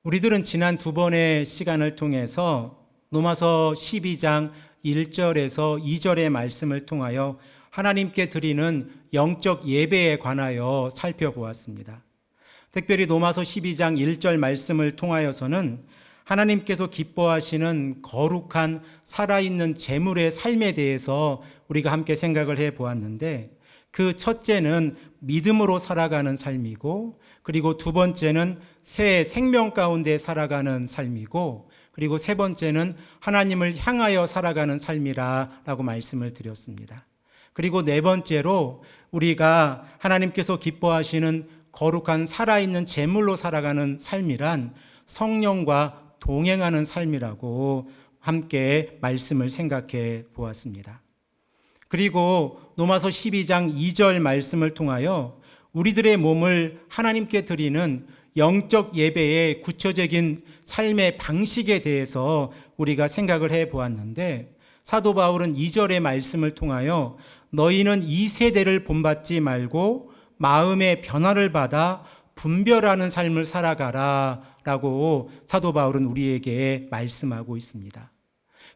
우리들은 지난 두 번의 시간을 통해서 로마서 12장 1절에서 2절의 말씀을 통하여 하나님께 드리는 영적 예배에 관하여 살펴보았습니다. 특별히 로마서 12장 1절 말씀을 통하여서는 하나님께서 기뻐하시는 거룩한 살아있는 제물의 삶에 대해서 우리가 함께 생각을 해 보았는데, 그 첫째는 믿음으로 살아가는 삶이고, 그리고 두 번째는 새 생명 가운데 살아가는 삶이고, 그리고 세 번째는 하나님을 향하여 살아가는 삶이라고 말씀을 드렸습니다. 그리고 네 번째로 우리가 하나님께서 기뻐하시는 거룩한 살아있는 제물로 살아가는 삶이란 성령과 동행하는 삶이라고 함께 말씀을 생각해 보았습니다. 그리고 로마서 12장 2절 말씀을 통하여 우리들의 몸을 하나님께 드리는 영적 예배의 구체적인 삶의 방식에 대해서 우리가 생각을 해 보았는데, 사도 바울은 2절의 말씀을 통하여 너희는 이 세대를 본받지 말고 마음의 변화를 받아 분별하는 삶을 살아가라 라고 사도 바울은 우리에게 말씀하고 있습니다.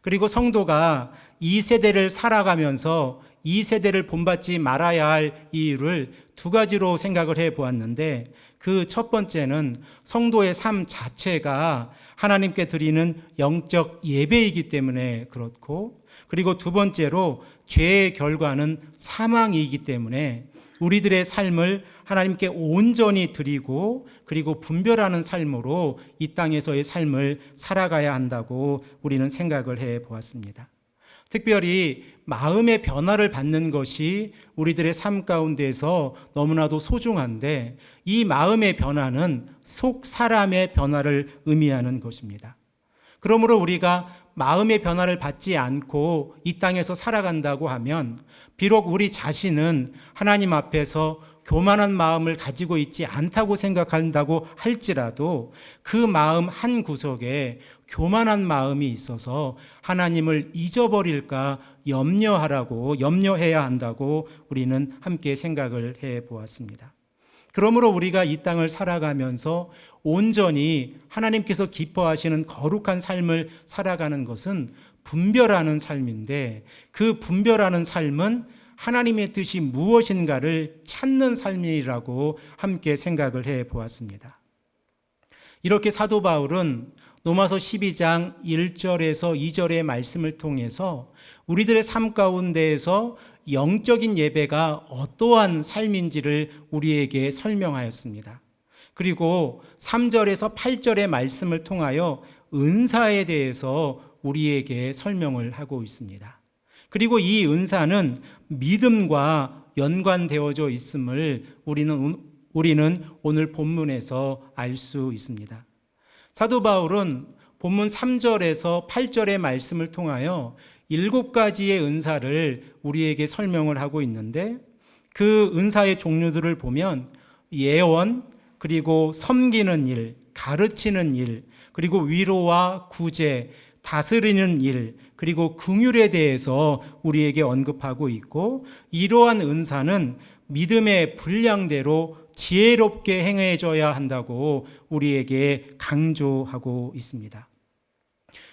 그리고 성도가 이 세대를 살아가면서 이 세대를 본받지 말아야 할 이유를 두 가지로 생각을 해 보았는데, 그 첫 번째는 성도의 삶 자체가 하나님께 드리는 영적 예배이기 때문에 그렇고, 그리고 두 번째로 죄의 결과는 사망이기 때문에 우리들의 삶을 하나님께 온전히 드리고 그리고 분별하는 삶으로 이 땅에서의 삶을 살아가야 한다고 우리는 생각을 해 보았습니다. 특별히 마음의 변화를 받는 것이 우리들의 삶 가운데서 너무나도 소중한데, 이 마음의 변화는 속 사람의 변화를 의미하는 것입니다. 그러므로 우리가 마음의 변화를 받지 않고 이 땅에서 살아간다고 하면 비록 우리 자신은 하나님 앞에서 교만한 마음을 가지고 있지 않다고 생각한다고 할지라도 그 마음 한 구석에 교만한 마음이 있어서 하나님을 잊어버릴까 염려해야 한다고 우리는 함께 생각을 해 보았습니다. 그러므로 우리가 이 땅을 살아가면서 온전히 하나님께서 기뻐하시는 거룩한 삶을 살아가는 것은 분별하는 삶인데, 그 분별하는 삶은 하나님의 뜻이 무엇인가를 찾는 삶이라고 함께 생각을 해 보았습니다. 이렇게 사도 바울은 로마서 12장 1절에서 2절의 말씀을 통해서 우리들의 삶 가운데에서 영적인 예배가 어떠한 삶인지를 우리에게 설명하였습니다. 그리고 3절에서 8절의 말씀을 통하여 은사에 대해서 우리에게 설명을 하고 있습니다. 그리고 이 은사는 믿음과 연관되어져 있음을 우리는 오늘 본문에서 알 수 있습니다. 사도 바울은 본문 3절에서 8절의 말씀을 통하여 7가지의 은사를 우리에게 설명을 하고 있는데, 그 은사의 종류들을 보면 예언, 그리고 섬기는 일, 가르치는 일, 그리고 위로와 구제, 다스리는 일, 그리고 긍휼에 대해서 우리에게 언급하고 있고, 이러한 은사는 믿음의 분량대로 지혜롭게 행해져야 한다고 우리에게 강조하고 있습니다.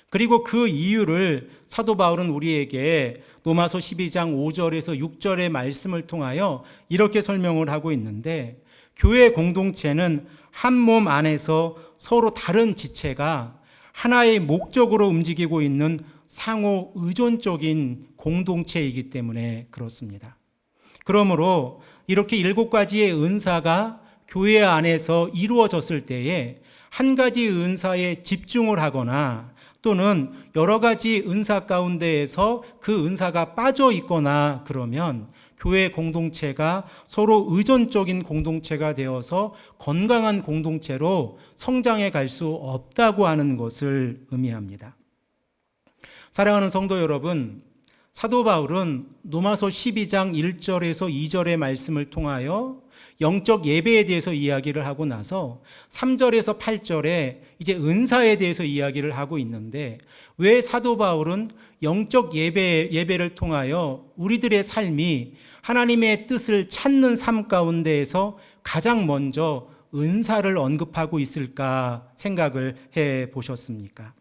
그리고 그 이유를 사도 바울은 우리에게 로마서 12장 5절에서 6절의 말씀을 통하여 이렇게 설명을 하고 있는데, 교회 공동체는 한 몸 안에서 서로 다른 지체가 하나의 목적으로 움직이고 있는 상호 의존적인 공동체이기 때문에 그렇습니다. 그러므로 이렇게 7가지의 은사가 교회 안에서 이루어졌을 때에 한 가지 은사에 집중을 하거나 또는 여러 가지 은사 가운데에서 그 은사가 빠져 있거나 그러면 교회 공동체가 서로 의존적인 공동체가 되어서 건강한 공동체로 성장해 갈 수 없다고 하는 것을 의미합니다. 사랑하는 성도 여러분, 사도 바울은 로마서 12장 1절에서 2절의 말씀을 통하여 영적 예배에 대해서 이야기를 하고 나서 3절에서 8절에 이제 은사에 대해서 이야기를 하고 있는데, 왜 사도 바울은 영적 예배를 통하여 우리들의 삶이 하나님의 뜻을 찾는 삶 가운데에서 가장 먼저 은사를 언급하고 있을까 생각을 해 보셨습니까?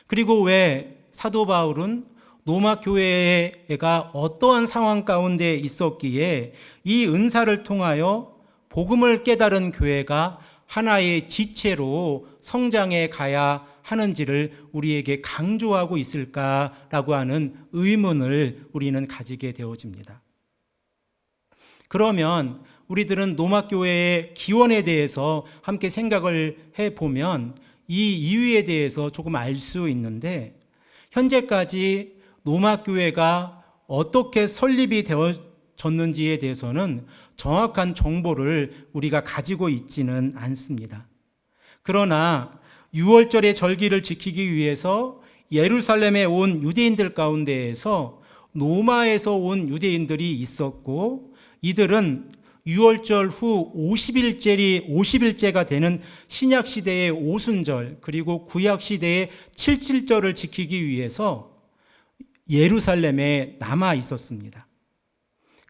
그리고 왜 사도 바울은 로마 교회가 어떠한 상황 가운데 있었기에 이 은사를 통하여 복음을 깨달은 교회가 하나의 지체로 성장해 가야 하는지를 우리에게 강조하고 있을까라고 하는 의문을 우리는 가지게 되어집니다. 그러면 우리들은 로마 교회의 기원에 대해서 함께 생각을 해보면 이 이유에 대해서 조금 알 수 있는데, 현재까지 로마 교회가 어떻게 설립이 되어졌는지에 대해서는 정확한 정보를 우리가 가지고 있지는 않습니다. 그러나 6월절의 절기를 지키기 위해서 예루살렘에 온 유대인들 가운데에서 로마에서 온 유대인들이 있었고, 이들은 6월절 후 50일째가 되는 신약시대의 오순절, 그리고 구약시대의 칠칠절을 지키기 위해서 예루살렘에 남아 있었습니다.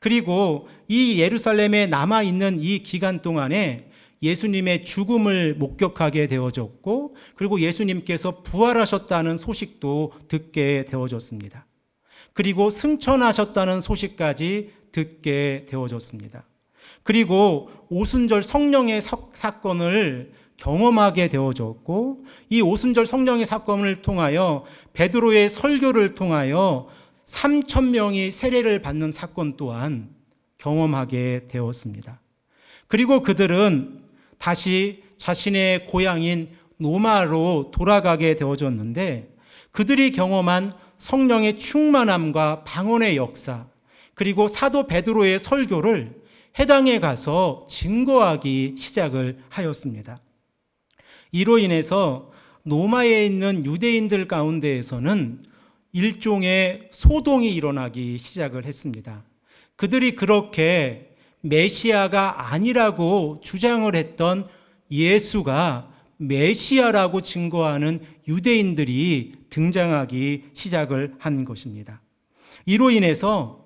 그리고 이 예루살렘에 남아 있는 이 기간 동안에 예수님의 죽음을 목격하게 되어졌고, 그리고 예수님께서 부활하셨다는 소식도 듣게 되어졌습니다. 그리고 승천하셨다는 소식까지 듣게 되어졌습니다. 그리고 오순절 성령의 사건을 경험하게 되어졌고, 이 오순절 성령의 사건을 통하여 베드로의 설교를 통하여 3,000명이 세례를 받는 사건 또한 경험하게 되었습니다. 그리고 그들은 다시 자신의 고향인 로마로 돌아가게 되어졌는데, 그들이 경험한 성령의 충만함과 방언의 역사, 그리고 사도 베드로의 설교를 해당에 가서 증거하기 시작을 하였습니다. 이로 인해서 로마에 있는 유대인들 가운데에서는 일종의 소동이 일어나기 시작을 했습니다. 그들이 그렇게 메시아가 아니라고 주장을 했던 예수가 메시아라고 증거하는 유대인들이 등장하기 시작을 한 것입니다. 이로 인해서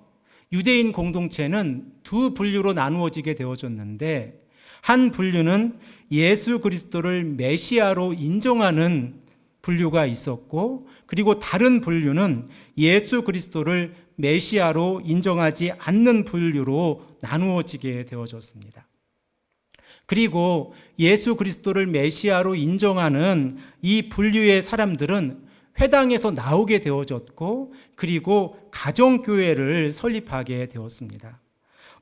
유대인 공동체는 두 분류로 나누어지게 되어졌는데, 한 분류는 예수 그리스도를 메시아로 인정하는 분류가 있었고, 그리고 다른 분류는 예수 그리스도를 메시아로 인정하지 않는 분류로 나누어지게 되어졌습니다. 그리고 예수 그리스도를 메시아로 인정하는 이 분류의 사람들은 회당에서 나오게 되어졌고, 그리고 가정교회를 설립하게 되었습니다.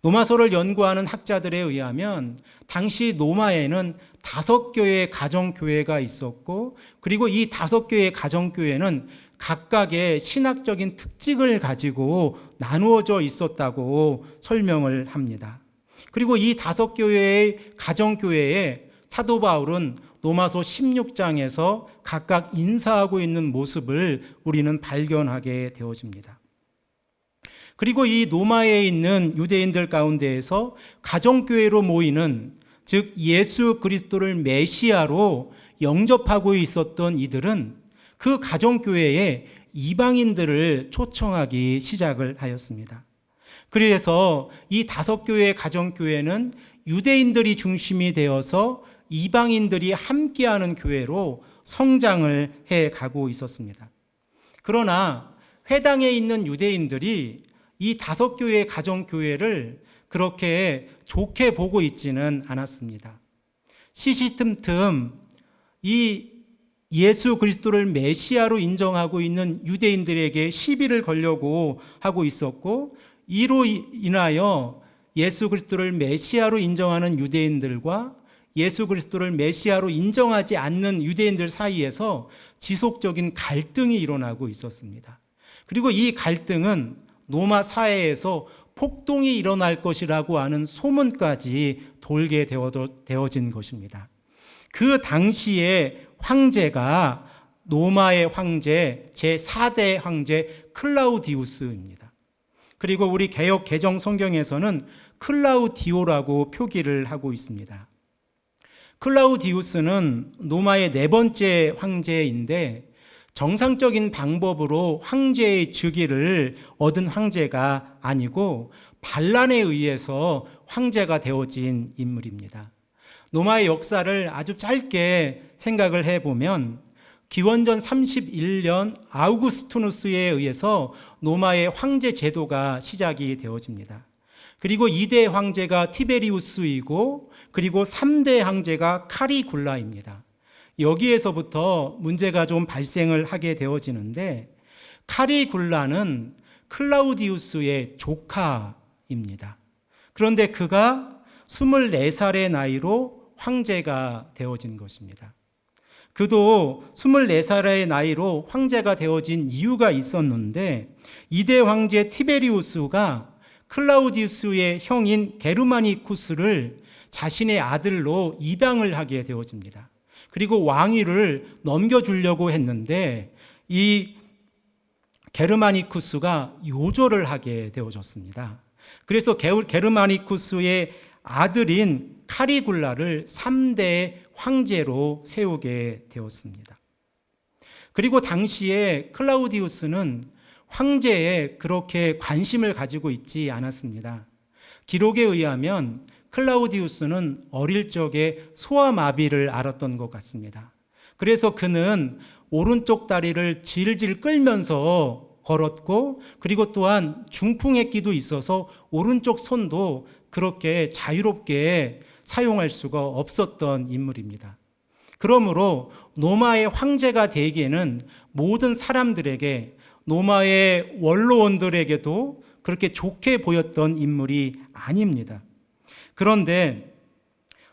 로마서를 연구하는 학자들에 의하면 당시 로마에는 5개의 가정교회가 있었고, 그리고 이 5개의 가정교회는 각각의 신학적인 특징을 가지고 나누어져 있었다고 설명을 합니다. 그리고 이 5교회의 가정교회에 사도 바울은 로마서 16장에서 각각 인사하고 있는 모습을 우리는 발견하게 되어집니다. 그리고 이 로마에 있는 유대인들 가운데에서 가정교회로 모이는, 즉 예수 그리스도를 메시아로 영접하고 있었던 이들은 그 가정교회에 이방인들을 초청하기 시작을 하였습니다. 그래서 이 5교회의 가정교회는 유대인들이 중심이 되어서 이방인들이 함께하는 교회로 성장을 해 가고 있었습니다. 그러나 회당에 있는 유대인들이 이 5교회의 가정교회를 그렇게 좋게 보고 있지는 않았습니다. 시시틈틈 이 예수 그리스도를 메시아로 인정하고 있는 유대인들에게 시비를 걸려고 하고 있었고, 이로 인하여 예수 그리스도를 메시아로 인정하는 유대인들과 예수 그리스도를 메시아로 인정하지 않는 유대인들 사이에서 지속적인 갈등이 일어나고 있었습니다. 그리고 이 갈등은 로마 사회에서 폭동이 일어날 것이라고 하는 소문까지 돌게 되어진 것입니다. 그 당시에 황제가 로마의 황제 제4대 황제 클라우디우스입니다. 그리고 우리 개역 개정 성경에서는 클라우디오라고 표기를 하고 있습니다. 클라우디우스는 로마의 4번째 황제인데 정상적인 방법으로 황제의 즉위를 얻은 황제가 아니고 반란에 의해서 황제가 되어진 인물입니다. 로마의 역사를 아주 짧게 생각을 해보면 기원전 31년 아우구스투누스에 의해서 로마의 황제 제도가 시작이 되어집니다. 그리고 2대 황제가 티베리우스이고 그리고 3대 황제가 카리굴라입니다. 여기에서부터 문제가 좀 발생을 하게 되어지는데 카리굴라는 클라우디우스의 조카입니다. 그런데 그가 24살의 나이로 황제가 되어진 것입니다. 그도 24살의 나이로 황제가 되어진 이유가 있었는데 2대 황제 티베리우스가 클라우디우스의 형인 게르마니쿠스를 자신의 아들로 입양을 하게 되어집니다. 그리고 왕위를 넘겨주려고 했는데 이 게르마니쿠스가 요절을 하게 되어졌습니다. 그래서 게르마니쿠스의 아들인 카리굴라를 3대 황제로 세우게 되었습니다. 그리고 당시에 클라우디우스는 황제에 그렇게 관심을 가지고 있지 않았습니다. 기록에 의하면 클라우디우스는 어릴 적에 소아마비를 앓았던 것 같습니다. 그래서 그는 오른쪽 다리를 질질 끌면서 걸었고 그리고 또한 중풍액기도 있어서 오른쪽 손도 그렇게 자유롭게 사용할 수가 없었던 인물입니다. 그러므로 로마의 황제가 되기에는 모든 사람들에게 로마의 원로원들에게도 그렇게 좋게 보였던 인물이 아닙니다. 그런데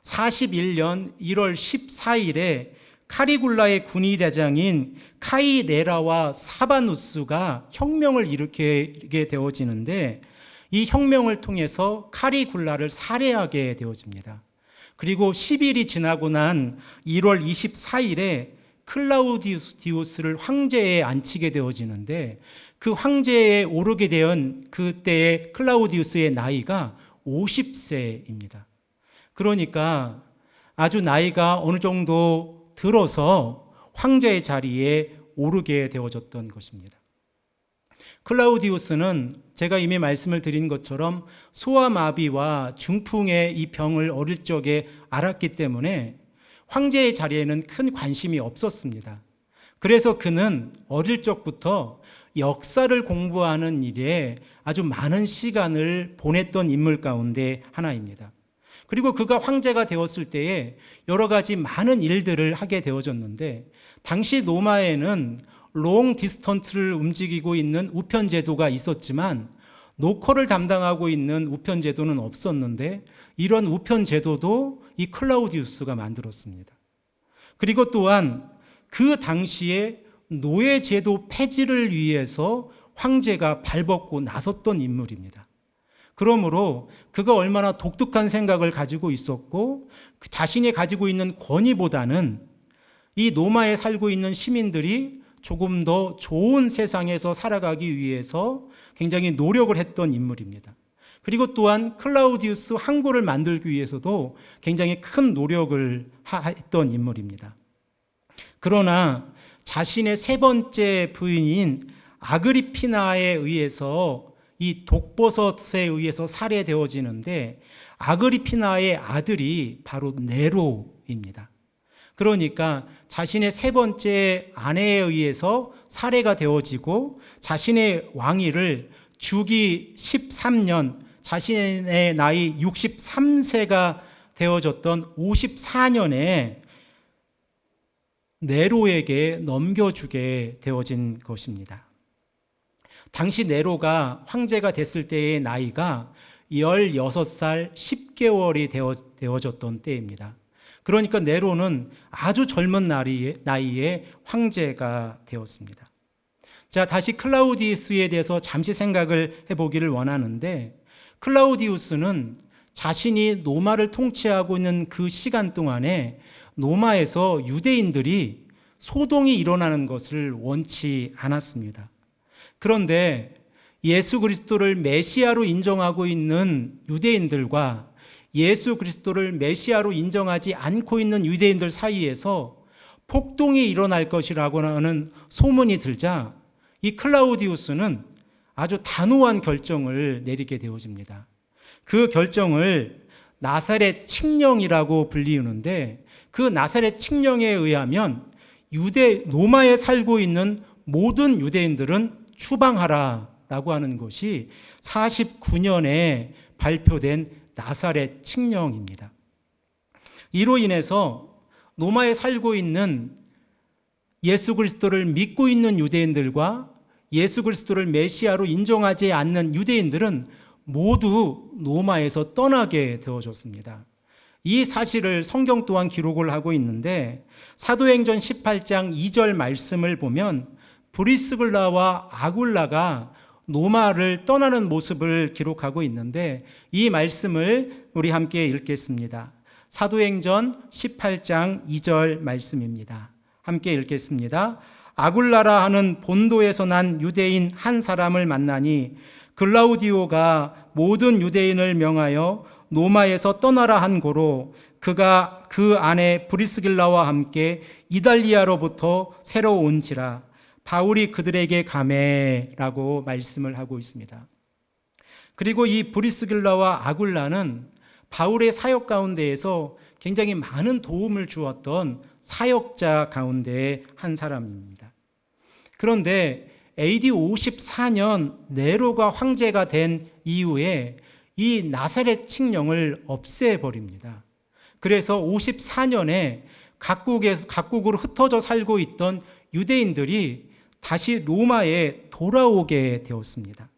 41년 1월 14일에 카리굴라의 군의대장인 카이레라와 사바누스가 혁명을 일으키게 되어지는데 이 혁명을 통해서 카리굴라를 살해하게 되어집니다. 그리고 10일이 지나고 난 1월 24일에 클라우디우스를 황제에 앉히게 되어지는데 그 황제에 오르게 된 그때의 클라우디우스의 나이가 50세입니다. 그러니까 아주 나이가 어느 정도 들어서 황제의 자리에 오르게 되어졌던 것입니다. 클라우디우스는 제가 이미 말씀을 드린 것처럼 소아마비와 중풍의 이 병을 어릴 적에 앓았기 때문에 황제의 자리에는 큰 관심이 없었습니다. 그래서 그는 어릴 적부터 역사를 공부하는 일에 아주 많은 시간을 보냈던 인물 가운데 하나입니다. 그리고 그가 황제가 되었을 때에 여러 가지 많은 일들을 하게 되어졌는데 당시 로마에는 롱 디스턴트를 움직이고 있는 우편 제도가 있었지만 노컬을 담당하고 있는 우편 제도는 없었는데 이런 우편 제도도 이 클라우디우스가 만들었습니다. 그리고 또한 그 당시에 노예 제도 폐지를 위해서 황제가 발벗고 나섰던 인물입니다. 그러므로 그가 얼마나 독특한 생각을 가지고 있었고 그 자신이 가지고 있는 권위보다는 이 로마에 살고 있는 시민들이 조금 더 좋은 세상에서 살아가기 위해서 굉장히 노력을 했던 인물입니다. 그리고 또한 클라우디우스 항구를 만들기 위해서도 굉장히 큰 노력을 했던 인물입니다. 그러나 자신의 세 번째 부인인 아그리피나에 의해서 이 독버섯에 의해서 살해되어지는데 아그리피나의 아들이 바로 네로입니다. 그러니까 자신의 세 번째 아내에 의해서 살해가 되어지고 자신의 왕위를 주기 13년, 자신의 나이 63세가 되어졌던 54년에 네로에게 넘겨주게 되어진 것입니다. 당시 네로가 황제가 됐을 때의 나이가 16살 10개월이 되어졌던 때입니다. 그러니까 네로는 아주 젊은 나이에 황제가 되었습니다. 자, 다시 클라우디우스에 대해서 잠시 생각을 해보기를 원하는데 클라우디우스는 자신이 로마를 통치하고 있는 그 시간 동안에 로마에서 유대인들이 소동이 일어나는 것을 원치 않았습니다. 그런데 예수 그리스도를 메시아로 인정하고 있는 유대인들과 예수 그리스도를 메시아로 인정하지 않고 있는 유대인들 사이에서 폭동이 일어날 것이라고 하는 소문이 들자 이 클라우디우스는 아주 단호한 결정을 내리게 되어집니다. 그 결정을 나사렛 칙령이라고 불리우는데, 그 나사렛 칙령에 의하면 로마에 살고 있는 모든 유대인들은 추방하라라고 하는 것이 49년에 발표된 나사렛 칙령입니다. 이로 인해서 로마에 살고 있는 예수 그리스도를 믿고 있는 유대인들과 예수 그리스도를 메시아로 인정하지 않는 유대인들은 모두 로마에서 떠나게 되어졌습니다. 이 사실을 성경 또한 기록을 하고 있는데, 사도행전 18장 2절 말씀을 보면 브리스글라와 아굴라가 로마를 떠나는 모습을 기록하고 있는데, 이 말씀을 우리 함께 읽겠습니다. 사도행전 18장 2절 말씀입니다. 함께 읽겠습니다. 아굴라라 하는 본도에서 난 유대인 한 사람을 만나니 글라우디오가 모든 유대인을 명하여 로마에서 떠나라 한 고로 그가 그 안에 브리스길라와 함께 이달리아로부터 새로 온지라 바울이 그들에게 가매라고 말씀을 하고 있습니다. 그리고 이 브리스길라와 아굴라는 바울의 사역 가운데에서 굉장히 많은 도움을 주었던 사역자 가운데 한 사람입니다. 그런데 AD 54년 네로가 황제가 된 이후에 이 나사렛 칙령을 없애버립니다. 그래서 54년에 각국으로 흩어져 살고 있던 유대인들이 다시 로마에 돌아오게 되었습니다.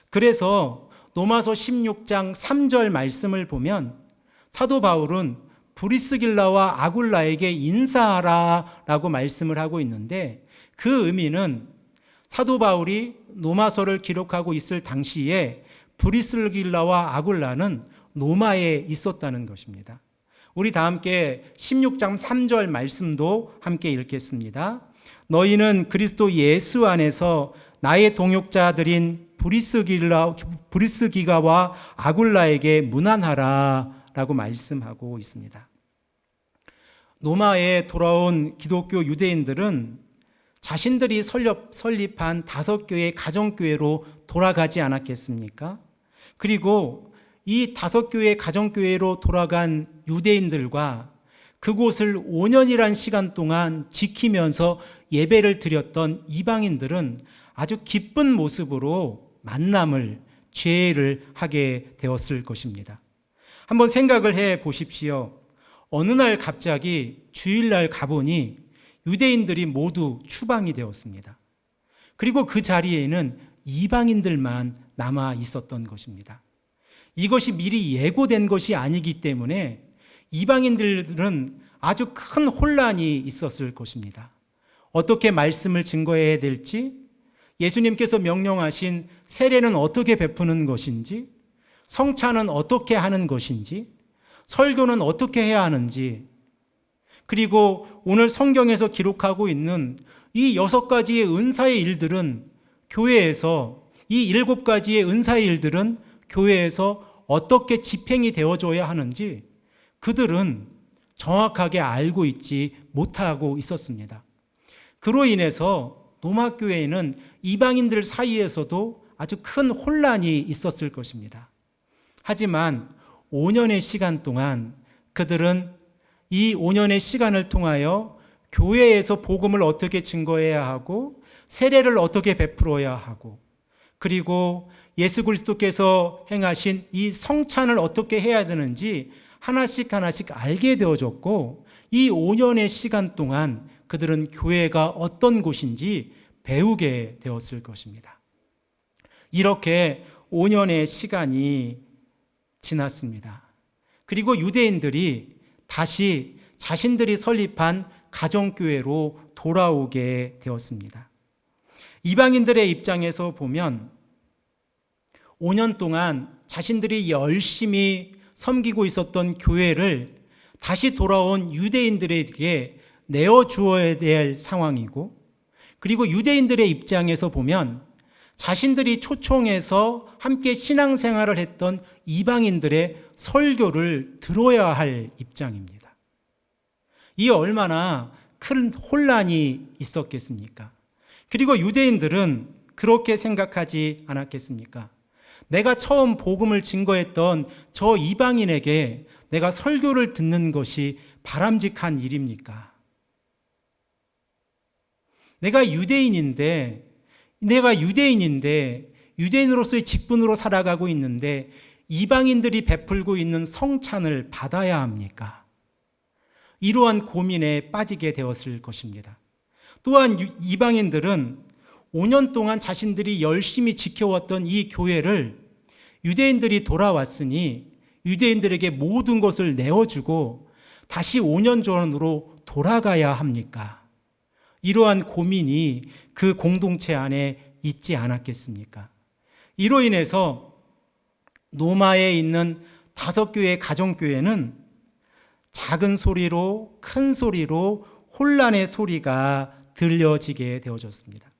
그래서 로마서 16장 3절 말씀을 보면 사도 바울은 브리스길라와 아굴라에게 인사하라 라고 말씀을 하고 있는데, 그 의미는 사도 바울이 로마서를 기록하고 있을 당시에 브리스길라와 아굴라는 로마에 있었다는 것입니다. 우리 다 함께 16장 3절 말씀도 함께 읽겠습니다. 너희는 그리스도 예수 안에서 나의 동역자들인 브리스기가와 아굴라에게 문안하라 라고 말씀하고 있습니다. 로마에 돌아온 기독교 유대인들은 자신들이 설립한 5교회 가정교회로 돌아가지 않았겠습니까? 그리고 이 5교회 가정교회로 돌아간 유대인들과 그곳을 5년이란 시간 동안 지키면서 예배를 드렸던 이방인들은 아주 기쁜 모습으로 만남을, 죄를 하게 되었을 것입니다. 한번 생각을 해 보십시오. 어느 날 갑자기 주일날 가보니 유대인들이 모두 추방이 되었습니다. 그리고 그 자리에는 이방인들만 남아 있었던 것입니다. 이것이 미리 예고된 것이 아니기 때문에 이방인들은 아주 큰 혼란이 있었을 것입니다. 어떻게 말씀을 증거해야 될지, 예수님께서 명령하신 세례는 어떻게 베푸는 것인지, 성찬은 어떻게 하는 것인지, 설교는 어떻게 해야 하는지, 그리고 오늘 성경에서 기록하고 있는 이 6가지의 은사의 일들은 교회에서, 이 7가지의 은사의 일들은 교회에서 어떻게 집행이 되어줘야 하는지 그들은 정확하게 알고 있지 못하고 있었습니다. 그로 인해서 로마 교회에는 이방인들 사이에서도 아주 큰 혼란이 있었을 것입니다. 하지만 5년의 시간 동안 그들은 이 5년의 시간을 통하여 교회에서 복음을 어떻게 증거해야 하고, 세례를 어떻게 베풀어야 하고, 그리고 예수 그리스도께서 행하신 이 성찬을 어떻게 해야 되는지 하나씩 알게 되어졌고, 이 5년의 시간 동안 그들은 교회가 어떤 곳인지 배우게 되었을 것입니다. 이렇게 5년의 시간이 지났습니다. 그리고 유대인들이 다시 자신들이 설립한 가정교회로 돌아오게 되었습니다. 이방인들의 입장에서 보면 5년 동안 자신들이 열심히 섬기고 있었던 교회를 다시 돌아온 유대인들에게 내어주어야 될 상황이고, 그리고 유대인들의 입장에서 보면 자신들이 초청해서 함께 신앙생활을 했던 이방인들의 설교를 들어야 할 입장입니다. 이 얼마나 큰 혼란이 있었겠습니까? 그리고 유대인들은 그렇게 생각하지 않았겠습니까? 내가 처음 복음을 증거했던 저 이방인에게 내가 설교를 듣는 것이 바람직한 일입니까? 내가 유대인인데 유대인으로서의 직분으로 살아가고 있는데 이방인들이 베풀고 있는 성찬을 받아야 합니까? 이러한 고민에 빠지게 되었을 것입니다. 또한 이방인들은 5년 동안 자신들이 열심히 지켜왔던 이 교회를 유대인들이 돌아왔으니 유대인들에게 모든 것을 내어주고 다시 5년 전으로 돌아가야 합니까? 이러한 고민이 그 공동체 안에 있지 않았겠습니까? 이로 인해서 노마에 있는 5교회 가정교회는 작은 소리로 큰 소리로 혼란의 소리가 들려지게 되어졌습니다.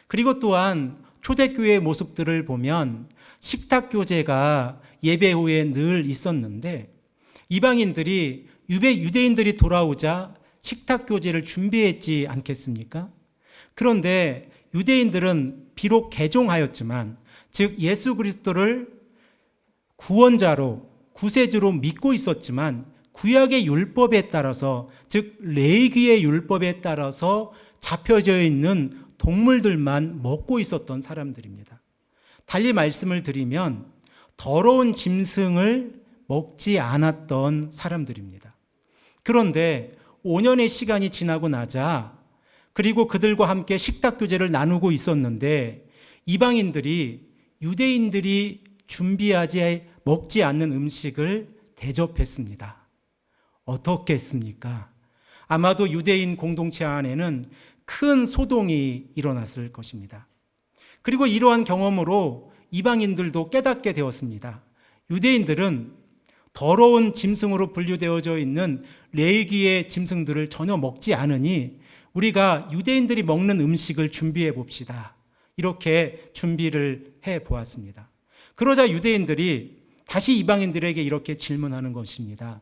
그리고 또한 초대교회의 모습들을 보면 식탁교제가 예배 후에 늘 있었는데 이방인들이 유대인들이 돌아오자 식탁교제를 준비했지 않겠습니까? 그런데 유대인들은 비록 개종하였지만 즉 예수 그리스도를 구원자로 구세주로 믿고 있었지만 구약의 율법에 따라서 즉 레위기의 율법에 따라서 잡혀져 있는 동물들만 먹고 있었던 사람들입니다. 달리 말씀을 드리면 더러운 짐승을 먹지 않았던 사람들입니다. 그런데 5년의 시간이 지나고 나자 그리고 그들과 함께 식탁교제를 나누고 있었는데 이방인들이 유대인들이 준비하지 먹지 않는 음식을 대접했습니다. 어떻게 했습니까? 아마도 유대인 공동체 안에는 큰 소동이 일어났을 것입니다. 그리고 이러한 경험으로 이방인들도 깨닫게 되었습니다. 유대인들은 더러운 짐승으로 분류되어져 있는 레위기의 짐승들을 전혀 먹지 않으니 우리가 유대인들이 먹는 음식을 준비해 봅시다. 이렇게 준비를 해 보았습니다. 그러자 유대인들이 다시 이방인들에게 이렇게 질문하는 것입니다.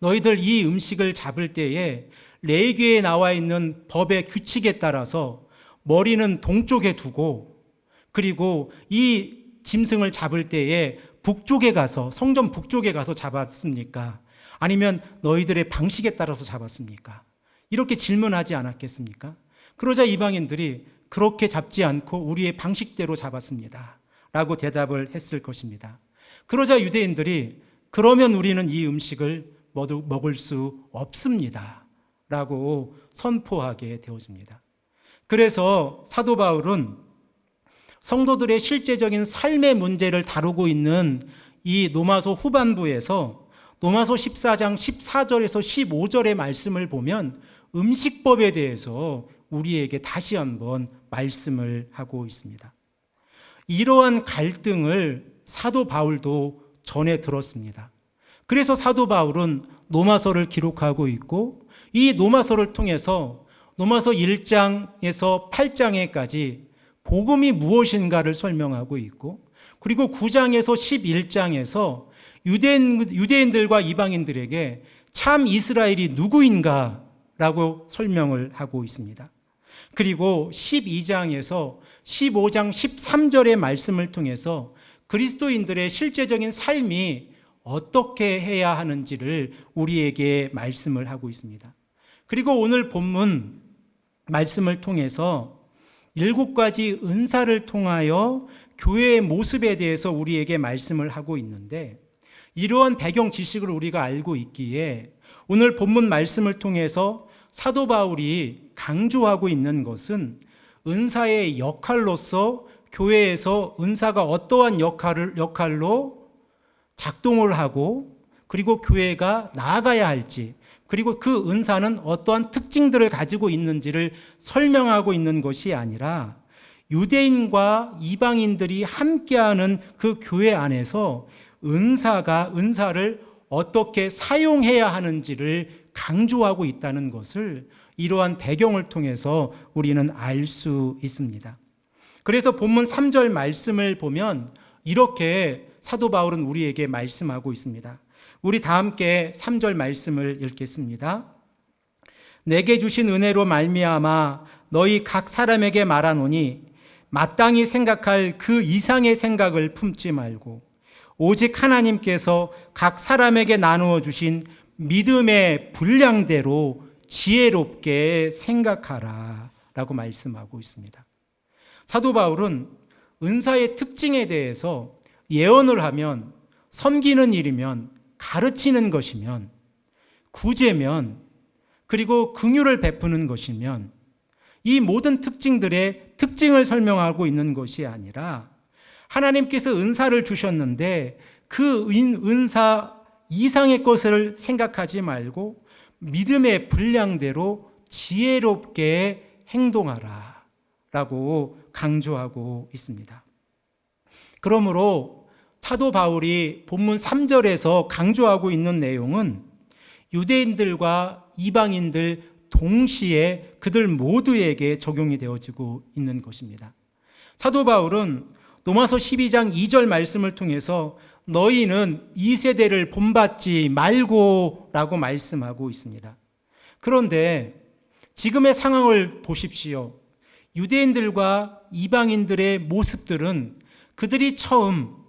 너희들 이 음식을 잡을 때에 레위기에 나와 있는 법의 규칙에 따라서 머리는 동쪽에 두고 그리고 이 짐승을 잡을 때에 북쪽에 가서 성전 북쪽에 가서 잡았습니까? 아니면 너희들의 방식에 따라서 잡았습니까? 이렇게 질문하지 않았겠습니까? 그러자 이방인들이 그렇게 잡지 않고 우리의 방식대로 잡았습니다. 라고 대답을 했을 것입니다. 그러자 유대인들이 그러면 우리는 이 음식을 먹을 수 없습니다. 라고 선포하게 되어집니다. 그래서 사도 바울은 성도들의 실제적인 삶의 문제를 다루고 있는 이 로마서 후반부에서 로마서 14장 14절에서 15절의 말씀을 보면 음식법에 대해서 우리에게 다시 한번 말씀을 하고 있습니다. 이러한 갈등을 사도 바울도 전해 들었습니다. 그래서 사도 바울은 로마서를 기록하고 있고 이 로마서를 통해서 로마서 1장에서 8장에까지 복음이 무엇인가를 설명하고 있고 그리고 9장에서 11장에서 유대인들과 이방인들에게 참 이스라엘이 누구인가라고 설명을 하고 있습니다. 그리고 12장에서 15장 13절의 말씀을 통해서 그리스도인들의 실제적인 삶이 어떻게 해야 하는지를 우리에게 말씀을 하고 있습니다. 그리고 오늘 본문 말씀을 통해서 7가지 은사를 통하여 교회의 모습에 대해서 우리에게 말씀을 하고 있는데 이러한 배경 지식을 우리가 알고 있기에 오늘 본문 말씀을 통해서 사도 바울이 강조하고 있는 것은 은사의 역할로서 교회에서 은사가 어떠한 역할로 작동을 하고 그리고 교회가 나아가야 할지 그리고 그 은사는 어떠한 특징들을 가지고 있는지를 설명하고 있는 것이 아니라 유대인과 이방인들이 함께하는 그 교회 안에서 은사를 어떻게 사용해야 하는지를 강조하고 있다는 것을 이러한 배경을 통해서 우리는 알 수 있습니다. 그래서 본문 3절 말씀을 보면 이렇게 사도 바울은 우리에게 말씀하고 있습니다. 우리 다 함께 3절 말씀을 읽겠습니다. 내게 주신 은혜로 말미암아 너희 각 사람에게 말하노니 마땅히 생각할 그 이상의 생각을 품지 말고 오직 하나님께서 각 사람에게 나누어 주신 믿음의 분량대로 지혜롭게 생각하라 라고 말씀하고 있습니다. 사도 바울은 은사의 특징에 대해서 예언을 하면, 섬기는 일이면, 가르치는 것이면, 구제면, 그리고 긍휼을 베푸는 것이면 이 모든 특징들의 특징을 설명하고 있는 것이 아니라 하나님께서 은사를 주셨는데 그 은사 이상의 것을 생각하지 말고 믿음의 분량대로 지혜롭게 행동하라 라고 강조하고 있습니다. 그러므로 사도 바울이 본문 3절에서 강조하고 있는 내용은 유대인들과 이방인들 동시에 그들 모두에게 적용이 되어지고 있는 것입니다. 사도 바울은 로마서 12장 2절 말씀을 통해서 너희는 이 세대를 본받지 말고 라고 말씀하고 있습니다. 그런데 지금의 상황을 보십시오. 유대인들과 이방인들의 모습들은 그들이 처음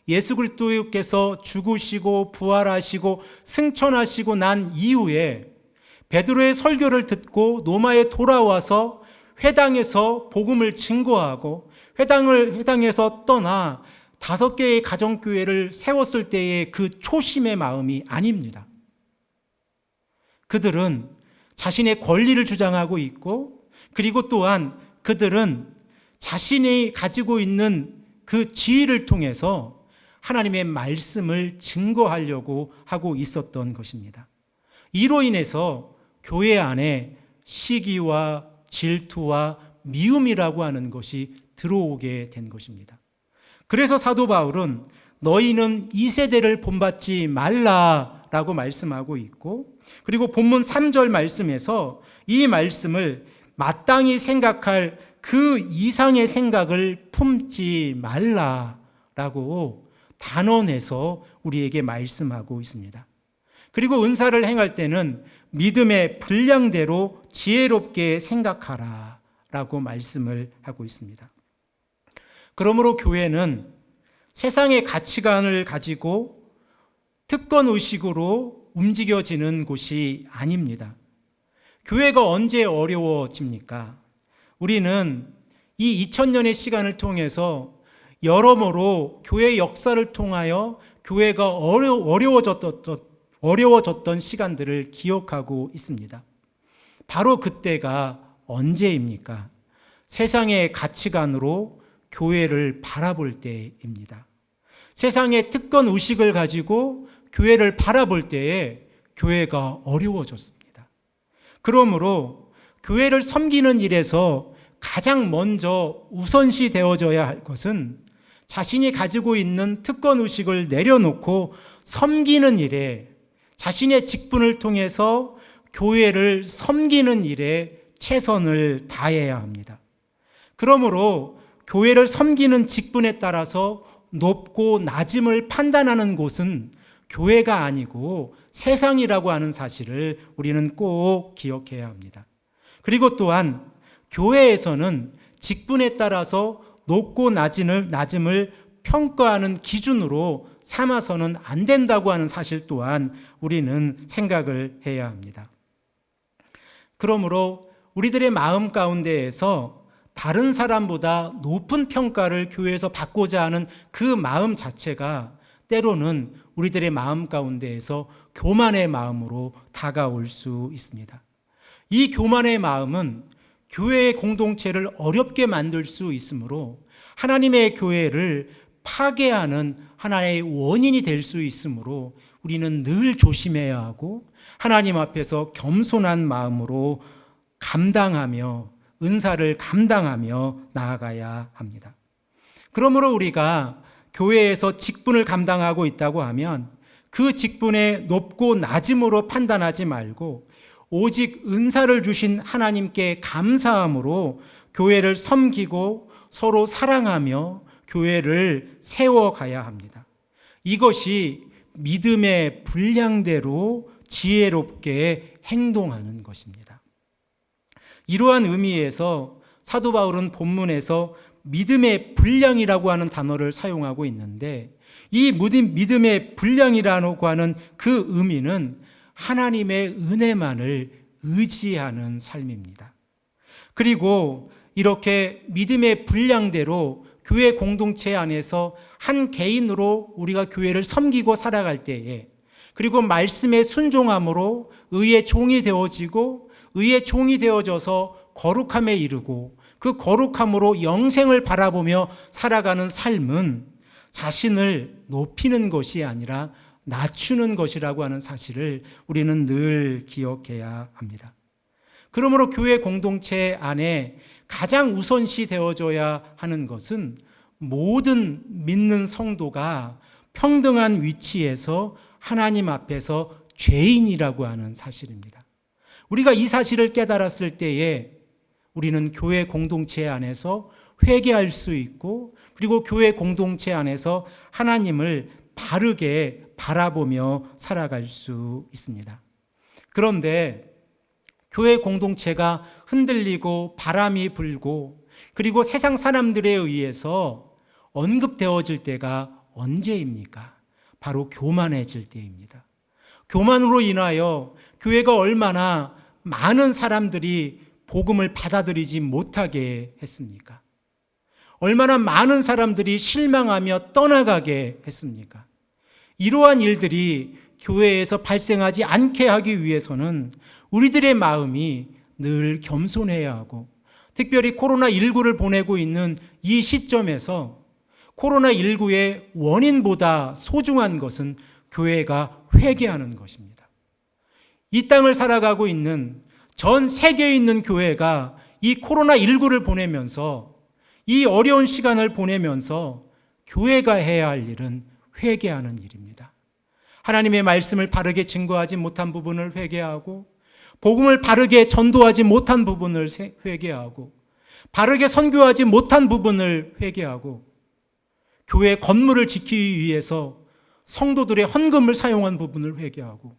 예수 그리스도께서 죽으시고 부활하시고 승천하시고 난 이후에 베드로의 설교를 듣고 로마에 돌아와서 회당에서 복음을 증거하고 회당에서 떠나 5개의 가정교회를 세웠을 때의 그 초심의 마음이 아닙니다. 그들은 자신의 권리를 주장하고 있고, 그리고 또한 그들은 자신이 가지고 있는 그 지위를 통해서 하나님의 말씀을 증거하려고 하고 있었던 것입니다. 이로 인해서 교회 안에 시기와 질투와 미움이라고 하는 것이 들어오게 된 것입니다. 그래서 사도 바울은 너희는 이 세대를 본받지 말라라고 말씀하고 있고, 그리고 본문 3절 말씀에서 이 말씀을 마땅히 생각할 그 이상의 생각을 품지 말라라고 단언해서 우리에게 말씀하고 있습니다. 그리고 은사를 행할 때는 믿음의 분량대로 지혜롭게 생각하라 라고 말씀을 하고 있습니다. 그러므로 교회는 세상의 가치관을 가지고 특권의식으로 움직여지는 곳이 아닙니다. 교회가 언제 어려워집니까? 우리는 이 2000년의 시간을 통해서 여러모로 교회 역사를 통하여 교회가 어려워졌던 시간들을 기억하고 있습니다. 바로 그때가 언제입니까? 세상의 가치관으로 교회를 바라볼 때입니다. 세상의 특권 의식을 가지고 교회를 바라볼 때에 교회가 어려워졌습니다. 그러므로 교회를 섬기는 일에서 가장 먼저 우선시 되어져야 할 것은 자신이 가지고 있는 특권 의식을 내려놓고 섬기는 일에, 자신의 직분을 통해서 교회를 섬기는 일에 최선을 다해야 합니다. 그러므로 교회를 섬기는 직분에 따라서 높고 낮음을 판단하는 곳은 교회가 아니고 세상이라고 하는 사실을 우리는 꼭 기억해야 합니다. 그리고 또한 교회에서는 직분에 따라서 높고 낮음을 평가하는 기준으로 삼아서는 안 된다고 하는 사실 또한 우리는 생각을 해야 합니다. 그러므로 우리들의 마음 가운데에서 다른 사람보다 높은 평가를 교회에서 받고자 하는 그 마음 자체가 때로는 우리들의 마음 가운데에서 교만의 마음으로 다가올 수 있습니다. 이 교만의 마음은 교회의 공동체를 어렵게 만들 수 있으므로 하나님의 교회를 파괴하는 하나의 원인이 될 수 있으므로 우리는 늘 조심해야 하고 하나님 앞에서 겸손한 마음으로 감당하며 은사를 감당하며 나아가야 합니다. 그러므로 우리가 교회에서 직분을 감당하고 있다고 하면 그 직분의 높고 낮음으로 판단하지 말고 오직 은사를 주신 하나님께 감사함으로 교회를 섬기고 서로 사랑하며 교회를 세워가야 합니다. 이것이 믿음의 분량대로 지혜롭게 행동하는 것입니다. 이러한 의미에서 사도 바울은 본문에서 믿음의 분량이라고 하는 단어를 사용하고 있는데, 이 믿음의 분량이라고 하는 그 의미는 하나님의 은혜만을 의지하는 삶입니다. 그리고 이렇게 믿음의 분량대로 교회 공동체 안에서 한 개인으로 우리가 교회를 섬기고 살아갈 때에, 그리고 말씀에 순종함으로 의의 종이 되어지고 의의 종이 되어져서 거룩함에 이르고 그 거룩함으로 영생을 바라보며 살아가는 삶은 자신을 높이는 것이 아니라 낮추는 것이라고 하는 사실을 우리는 늘 기억해야 합니다. 그러므로 교회 공동체 안에 가장 우선시 되어져야 하는 것은 모든 믿는 성도가 평등한 위치에서 하나님 앞에서 죄인이라고 하는 사실입니다. 우리가 이 사실을 깨달았을 때에 우리는 교회 공동체 안에서 회개할 수 있고, 그리고 교회 공동체 안에서 하나님을 바르게 바라보며 살아갈 수 있습니다. 그런데 교회 공동체가 흔들리고 바람이 불고 그리고 세상 사람들에 의해서 언급되어질 때가 언제입니까? 바로 교만해질 때입니다. 교만으로 인하여 교회가 얼마나 많은 사람들이 복음을 받아들이지 못하게 했습니까? 얼마나 많은 사람들이 실망하며 떠나가게 했습니까? 이러한 일들이 교회에서 발생하지 않게 하기 위해서는 우리들의 마음이 늘 겸손해야 하고, 특별히 코로나19를 보내고 있는 이 시점에서 코로나19의 원인보다 소중한 것은 교회가 회개하는 것입니다. 이 땅을 살아가고 있는 전 세계에 있는 교회가 이 코로나19를 보내면서, 이 어려운 시간을 보내면서 교회가 해야 할 일은 회개하는 일입니다. 하나님의 말씀을 바르게 증거하지 못한 부분을 회개하고, 복음을 바르게 전도하지 못한 부분을 회개하고, 바르게 선교하지 못한 부분을 회개하고, 교회 건물을 지키기 위해서 성도들의 헌금을 사용한 부분을 회개하고,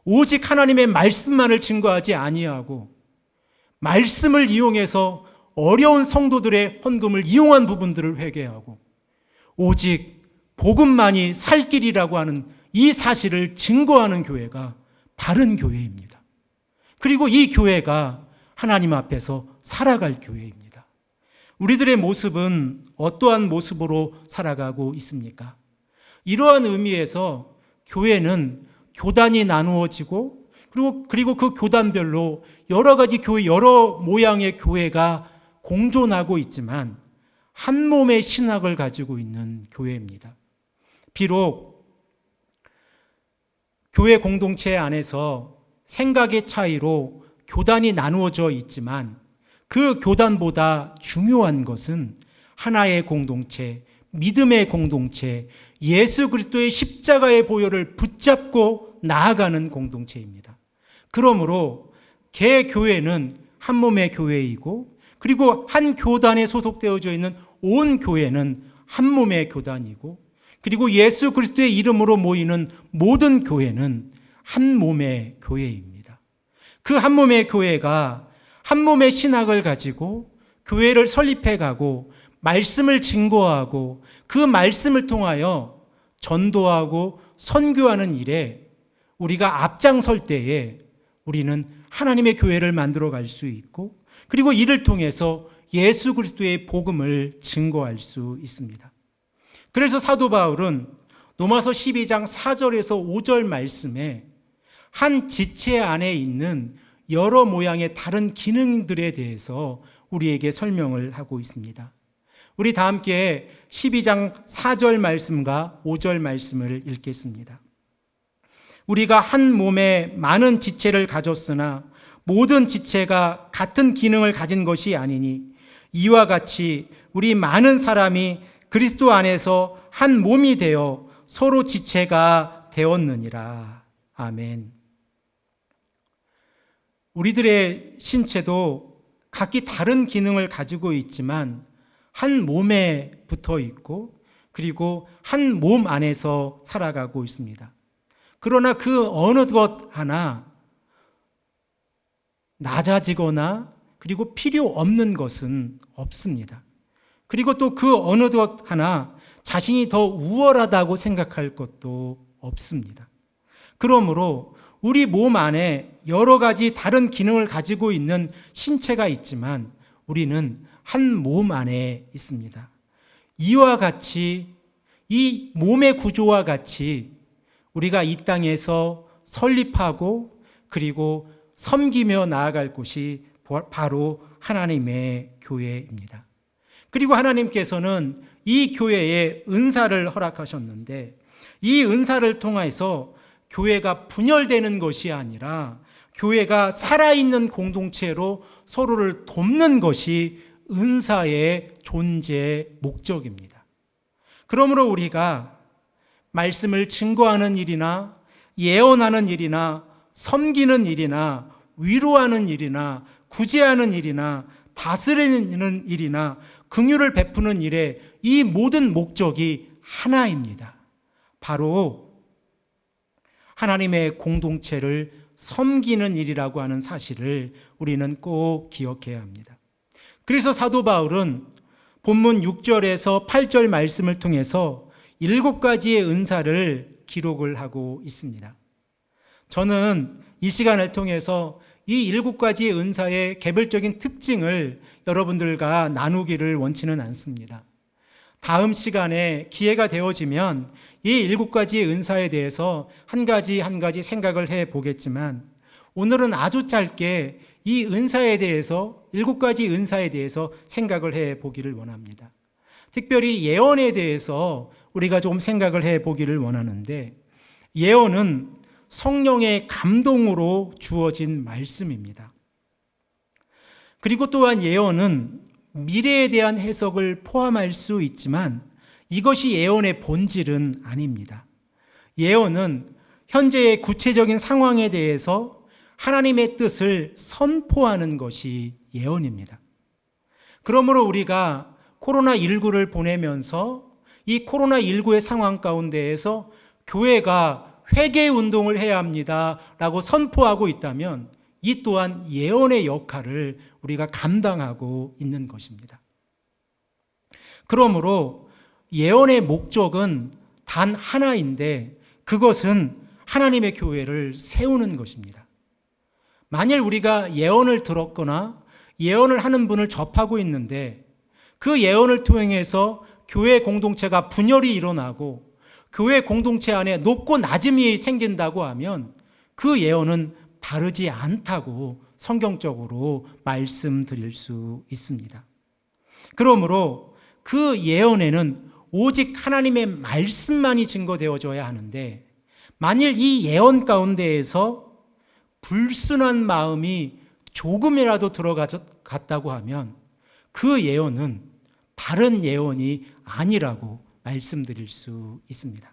오직 하나님의 말씀만을 증거하지 아니하고 말씀을 이용해서 어려운 성도들의 헌금을 이용한 부분들을 회개하고, 오직 복음만이 살 길이라고 하는 이 사실을 증거하는 교회가 바른 교회입니다. 그리고 이 교회가 하나님 앞에서 살아갈 교회입니다. 우리들의 모습은 어떠한 모습으로 살아가고 있습니까? 이러한 의미에서 교회는 교단이 나누어지고, 그리고 그 교단별로 여러 가지 교회, 여러 모양의 교회가 공존하고 있지만 한 몸의 신학을 가지고 있는 교회입니다. 비록 교회 공동체 안에서 생각의 차이로 교단이 나누어져 있지만 그 교단보다 중요한 것은 하나의 공동체, 믿음의 공동체, 예수 그리스도의 십자가의 보혈을 붙잡고 나아가는 공동체입니다. 그러므로 개교회는 한 몸의 교회이고, 그리고 한 교단에 소속되어져 있는 온 교회는 한 몸의 교단이고, 그리고 예수 그리스도의 이름으로 모이는 모든 교회는 한 몸의 교회입니다. 그 한 몸의 교회가 한 몸의 신학을 가지고 교회를 설립해 가고 말씀을 증거하고 그 말씀을 통하여 전도하고 선교하는 일에 우리가 앞장설 때에 우리는 하나님의 교회를 만들어 갈 수 있고, 그리고 이를 통해서 예수 그리스도의 복음을 증거할 수 있습니다. 그래서 사도 바울은 로마서 12장 4절에서 5절 말씀에 한 지체 안에 있는 여러 모양의 다른 기능들에 대해서 우리에게 설명을 하고 있습니다. 우리 다 함께 12장 4절 말씀과 5절 말씀을 읽겠습니다. 우리가 한 몸에 많은 지체를 가졌으나 모든 지체가 같은 기능을 가진 것이 아니니 이와 같이 우리 많은 사람이 그리스도 안에서 한 몸이 되어 서로 지체가 되었느니라. 아멘. 우리들의 신체도 각기 다른 기능을 가지고 있지만 한 몸에 붙어 있고, 그리고 한 몸 안에서 살아가고 있습니다. 그러나 그 어느 것 하나 낮아지거나 그리고 필요 없는 것은 없습니다. 그리고 또 그 어느 것 하나 자신이 더 우월하다고 생각할 것도 없습니다. 그러므로 우리 몸 안에 여러 가지 다른 기능을 가지고 있는 신체가 있지만 우리는 한 몸 안에 있습니다. 이와 같이 이 몸의 구조와 같이 우리가 이 땅에서 설립하고 그리고 섬기며 나아갈 곳이 바로 하나님의 교회입니다. 그리고 하나님께서는 이 교회에 은사를 허락하셨는데 이 은사를 통해서 교회가 분열되는 것이 아니라 교회가 살아있는 공동체로 서로를 돕는 것이 은사의 존재 목적입니다. 그러므로 우리가 말씀을 증거하는 일이나 예언하는 일이나 섬기는 일이나 위로하는 일이나 구제하는 일이나 다스리는 일이나 긍휼을 베푸는 일에 이 모든 목적이 하나입니다. 바로 하나님의 공동체를 섬기는 일이라고 하는 사실을 우리는 꼭 기억해야 합니다. 그래서 사도 바울은 본문 6절에서 8절 말씀을 통해서 7가지의 은사를 기록을 하고 있습니다. 저는 이 시간을 통해서 이 7가지의 은사의 개별적인 특징을 여러분들과 나누기를 원치는 않습니다. 다음 시간에 기회가 되어지면 이 7가지의 은사에 대해서 한 가지 생각을 해 보겠지만 오늘은 아주 짧게 이 은사에 대해서 7가지 은사에 대해서 생각을 해 보기를 원합니다. 특별히 예언에 대해서 우리가 좀 생각을 해 보기를 원하는데 예언은 성령의 감동으로 주어진 말씀입니다. 그리고 또한 예언은 미래에 대한 해석을 포함할 수 있지만 이것이 예언의 본질은 아닙니다. 예언은 현재의 구체적인 상황에 대해서 하나님의 뜻을 선포하는 것이 예언입니다. 그러므로 우리가 코로나19를 보내면서 이 코로나19의 상황 가운데에서 교회가 회개 운동을 해야 합니다 라고 선포하고 있다면 이 또한 예언의 역할을 우리가 감당하고 있는 것입니다. 그러므로 예언의 목적은 단 하나인데 그것은 하나님의 교회를 세우는 것입니다. 만일 우리가 예언을 들었거나 예언을 하는 분을 접하고 있는데 그 예언을 통해서 교회 공동체가 분열이 일어나고 교회 공동체 안에 높고 낮음이 생긴다고 하면 그 예언은 바르지 않다고 성경적으로 말씀드릴 수 있습니다. 그러므로 그 예언에는 오직 하나님의 말씀만이 증거되어져야 하는데 만일 이 예언 가운데에서 불순한 마음이 조금이라도 들어갔다고 하면 그 예언은 바른 예언이 아니라고 말씀드릴 수 있습니다.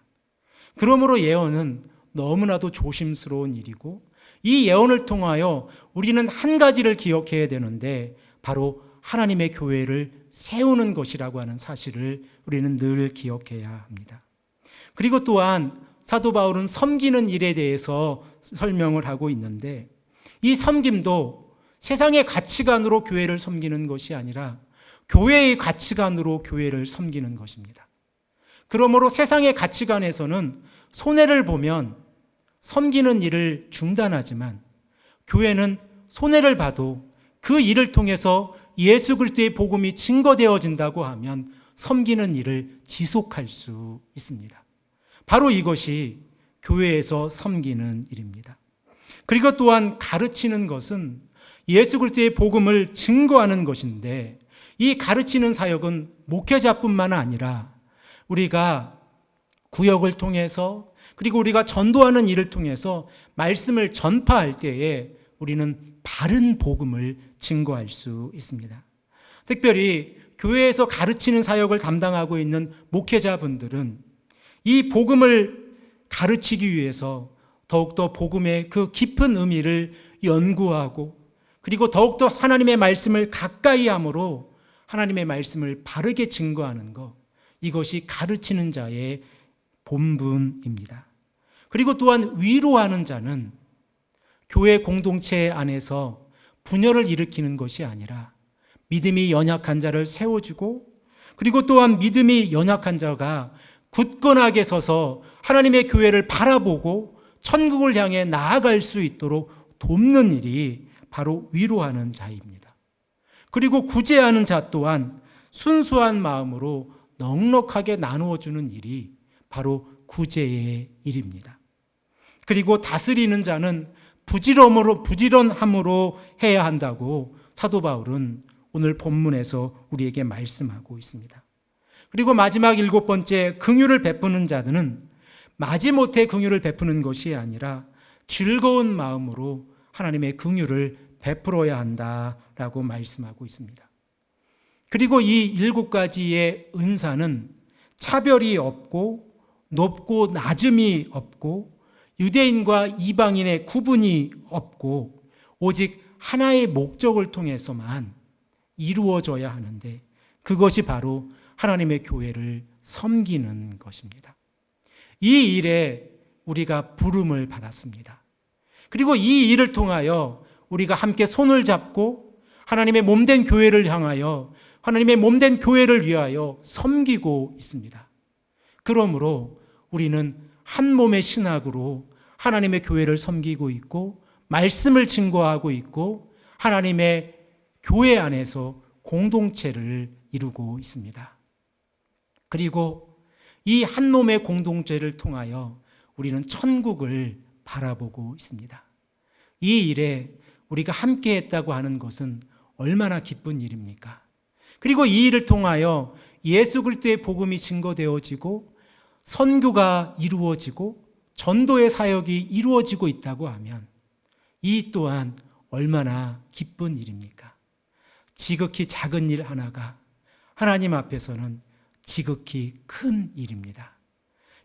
그러므로 예언은 너무나도 조심스러운 일이고 이 예언을 통하여 우리는 한 가지를 기억해야 되는데 바로 하나님의 교회를 세우는 것이라고 하는 사실을 우리는 늘 기억해야 합니다. 그리고 또한 사도 바울은 섬기는 일에 대해서 설명을 하고 있는데 이 섬김도 세상의 가치관으로 교회를 섬기는 것이 아니라 교회의 가치관으로 교회를 섬기는 것입니다. 그러므로 세상의 가치관에서는 손해를 보면 섬기는 일을 중단하지만 교회는 손해를 봐도 그 일을 통해서 예수 그리스도의 복음이 증거되어진다고 하면 섬기는 일을 지속할 수 있습니다. 바로 이것이 교회에서 섬기는 일입니다. 그리고 또한 가르치는 것은 예수 그리스도의 복음을 증거하는 것인데 이 가르치는 사역은 목회자뿐만 아니라 우리가 구역을 통해서 그리고 우리가 전도하는 일을 통해서 말씀을 전파할 때에 우리는 바른 복음을 증거할 수 있습니다. 특별히 교회에서 가르치는 사역을 담당하고 있는 목회자분들은 이 복음을 가르치기 위해서 더욱더 복음의 그 깊은 의미를 연구하고 그리고 더욱더 하나님의 말씀을 가까이 함으로 하나님의 말씀을 바르게 증거하는 것, 이것이 가르치는 자의 본분입니다. 그리고 또한 위로하는 자는 교회 공동체 안에서 분열을 일으키는 것이 아니라 믿음이 연약한 자를 세워주고, 그리고 또한 믿음이 연약한 자가 굳건하게 서서 하나님의 교회를 바라보고 천국을 향해 나아갈 수 있도록 돕는 일이 바로 위로하는 자입니다. 그리고 구제하는 자 또한 순수한 마음으로 넉넉하게 나누어주는 일이 바로 구제의 일입니다. 그리고 다스리는 자는 부지런함으로 해야 한다고 사도 바울은 오늘 본문에서 우리에게 말씀하고 있습니다. 그리고 마지막 7번째, 긍휼을 베푸는 자들은 마지못해 긍휼을 베푸는 것이 아니라 즐거운 마음으로 하나님의 긍휼을 베풀어야 한다라고 말씀하고 있습니다. 그리고 이 7가지의 은사는 차별이 없고 높고 낮음이 없고 유대인과 이방인의 구분이 없고 오직 하나의 목적을 통해서만 이루어져야 하는데, 그것이 바로 하나님의 교회를 섬기는 것입니다. 이 일에 우리가 부름을 받았습니다. 그리고 이 일을 통하여 우리가 함께 손을 잡고 하나님의 몸된 교회를 향하여, 하나님의 몸된 교회를 위하여 섬기고 있습니다. 그러므로 우리는 한 몸의 신학으로 하나님의 교회를 섬기고 있고 말씀을 증거하고 있고 하나님의 교회 안에서 공동체를 이루고 있습니다. 그리고 이 한 몸의 공동체를 통하여 우리는 천국을 바라보고 있습니다. 이 일에 우리가 함께 했다고 하는 것은 얼마나 기쁜 일입니까? 그리고 이 일을 통하여 예수 그리스도의 복음이 증거되어지고 선교가 이루어지고 전도의 사역이 이루어지고 있다고 하면 이 또한 얼마나 기쁜 일입니까? 지극히 작은 일 하나가 하나님 앞에서는 지극히 큰 일입니다.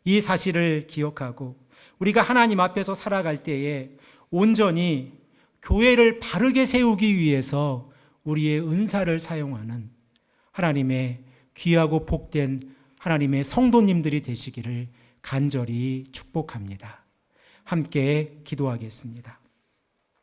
이 사실을 기억하고 우리가 하나님 앞에서 살아갈 때에 온전히 교회를 바르게 세우기 위해서 우리의 은사를 사용하는 하나님의 귀하고 복된 하나님의 성도님들이 되시기를 간절히 축복합니다. 함께 기도하겠습니다.